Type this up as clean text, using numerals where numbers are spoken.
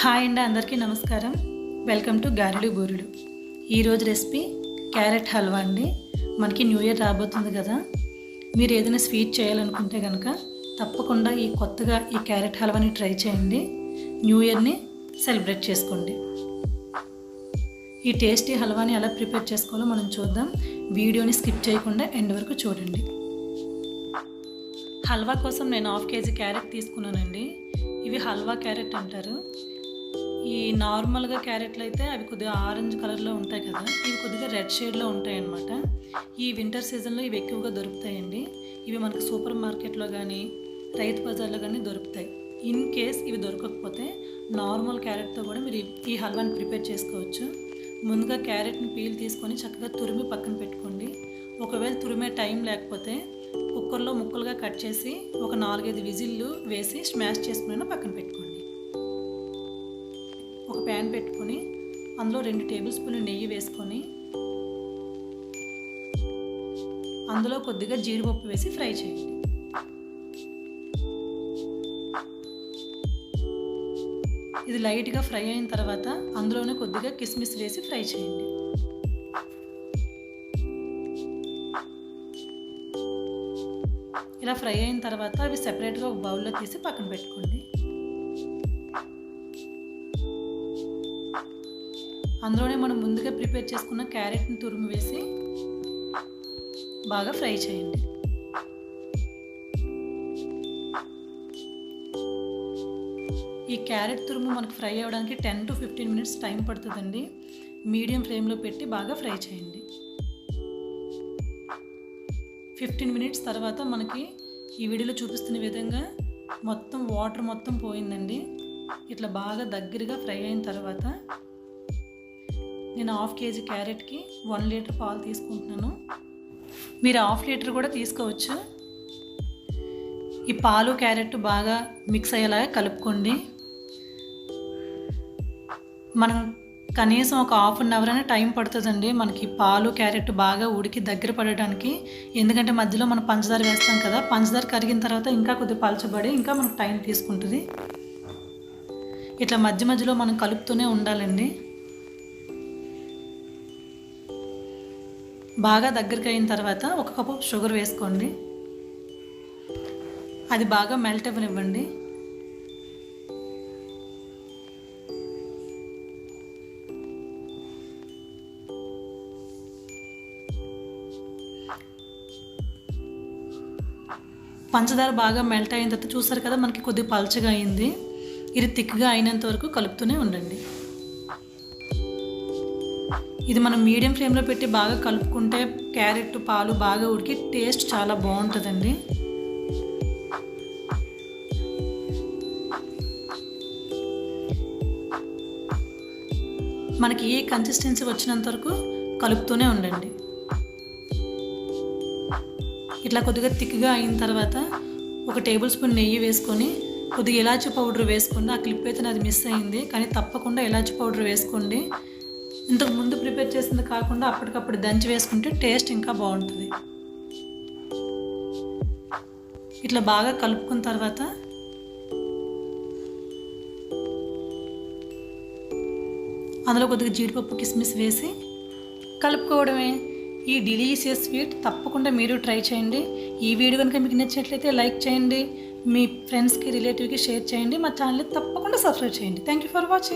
Hi అండి, అందరికీ నమస్కారం. వెల్కమ్ టు గారెలు బూరెలు. ఈరోజు రెసిపీ క్యారెట్ హల్వా అండి. మనకి న్యూ ఇయర్ రాబోతుంది కదా. మీరు ఏదైనా స్వీట్ చేయాలనుకుంటే కనుక తప్పకుండా కొత్తగా ఈ క్యారెట్ హల్వాని ట్రై చేయండి. న్యూ ఇయర్ని సెలబ్రేట్ చేసుకోండి. ఈ టేస్టీ హల్వాని ఎలా ప్రిపేర్ చేసుకోవాలో మనం చూద్దాం. వీడియోని స్కిప్ చేయకుండా ఎండ్ వరకు చూడండి. హల్వా కోసం నేను 1/2 kg క్యారెట్ తీసుకున్నానండి. ఇవి హల్వా క్యారెట్ అంటారు. ఈ నార్మల్గా క్యారెట్లు అయితే అవి కొద్దిగా ఆరెంజ్ కలర్లో ఉంటాయి కదా, ఇవి కొద్దిగా రెడ్ షేడ్లో ఉంటాయి అన్నమాట. ఈ వింటర్ సీజన్లో ఇవి ఎక్కువగా దొరుకుతాయండి. ఇవి మనకు సూపర్ మార్కెట్లో కానీ రైతు బజార్లో కానీ దొరుకుతాయి. ఇన్ కేస్ ఇవి దొరకకపోతే నార్మల్ క్యారెట్తో కూడా మీరు ఈ హల్వాని ప్రిపేర్ చేసుకోవచ్చు. ముందుగా క్యారెట్ని పీల్ తీసుకొని చక్కగా తురిమి పక్కన పెట్టుకోండి. ఒకవేళ తురిమే టైం లేకపోతే కుక్కర్లో ముక్కలుగా కట్ చేసి ఒక 4-5 విజిల్లు వేసి స్మాష్ చేసుకుని పక్కన పెట్టుకోండి. ఒక ప్యాన్ పెట్టుకొని అందులో 2 టేబుల్ స్పూన్లు నెయ్యి వేసుకొని అందులో కొద్దిగా జీడిపప్పు వేసి ఫ్రై చేయండి. ఇది లైట్గా ఫ్రై అయిన తర్వాత అందులోనే కొద్దిగా కిస్మిస్ వేసి ఫ్రై చేయండి. ఇలా ఫ్రై అయిన తర్వాత అవి సెపరేట్గా ఒక బౌల్లో తీసి పక్కన పెట్టుకోండి. అందులోనే మనం ముందుగా ప్రిపేర్ చేసుకున్న క్యారెట్ని తురుము వేసి బాగా ఫ్రై చేయండి. ఈ క్యారెట్ తురుము మనకు ఫ్రై అవ్వడానికి 10 to 15 minutes టైం పడుతుందండి. మీడియం ఫ్లేమ్లో పెట్టి బాగా ఫ్రై చేయండి. 15 minutes తర్వాత మనకి ఈ వీడియోలో చూపిస్తున్న విధంగా మొత్తం వాటర్ మొత్తం పోయిందండి. ఇట్లా బాగా దగ్గరగా ఫ్రై అయిన తర్వాత నేను 1/2 kg క్యారెట్కి 1 లీటర్ పాలు తీసుకుంటున్నాను. మీరు 1/2 లీటర్ కూడా తీసుకోవచ్చు. ఈ పాలు క్యారెట్ బాగా మిక్స్ అయ్యేలాగా కలుపుకోండి. మనం కనీసం ఒక 1/2 hour అనే టైం పడుతుందండి మనకి పాలు క్యారెట్ బాగా ఉడికి దగ్గర పడడానికి. ఎందుకంటే మధ్యలో మనం పంచదార వేస్తాం కదా, పంచదార కరిగిన తర్వాత ఇంకా కొద్దిగా పలచబడి ఇంకా మనకు టైం తీసుకుంటుంది. ఇట్లా మధ్య మధ్యలో మనం కలుపుతూనే ఉండాలండి. బాగా దగ్గరికి అయిన తర్వాత 1 కప్పు షుగర్ వేసుకోండి. అది బాగా మెల్ట్ అవ్వనివ్వండి. పంచదార బాగా మెల్ట్ అయిన తర్వాత చూసారు కదా, మనకి కొద్దిగా పల్చగా అయింది. ఇది థిక్గా అయినంత వరకు కలుపుతూనే ఉండండి. ఇది మనం మీడియం ఫ్లేమ్లో పెట్టి బాగా కలుపుకుంటే క్యారెట్ పాలు బాగా ఉడికి టేస్ట్ చాలా బాగుంటుందండి. మనకి ఈ కన్సిస్టెన్సీ వచ్చినంత వరకు కలుపుతూనే ఉండండి. ఇట్లా కొద్దిగా థిక్గా అయిన తర్వాత 1 టేబుల్ స్పూన్ నెయ్యి వేసుకొని కొద్దిగా ఇలాచీ పౌడర్ వేసుకోండి. ఆ క్లిప్ అయితే అది మిస్ అయింది, కానీ తప్పకుండా ఇలాచీ పౌడర్ వేసుకోండి. ఇంతకు ముందు ప్రిపేర్ చేసింది కాకుండా అప్పటికప్పుడు దంచి వేసుకుంటే టేస్ట్ ఇంకా బాగుంటుంది. ఇట్లా బాగా కలుపుకున్న తర్వాత అందులో కొద్దిగా జీడిపప్పు కిస్మిస్ వేసి కలుపుకోవడమే. ఈ డెలీషియస్ స్వీట్ తప్పకుండా మీరు ట్రై చేయండి. ఈ వీడియో కనుక మీకు నచ్చినట్లయితే లైక్ చేయండి, మీ ఫ్రెండ్స్కి రిలేటివ్కి షేర్ చేయండి. మా ఛానల్ని తప్పకుండా సబ్స్క్రైబ్ చేయండి. Thank you for watching.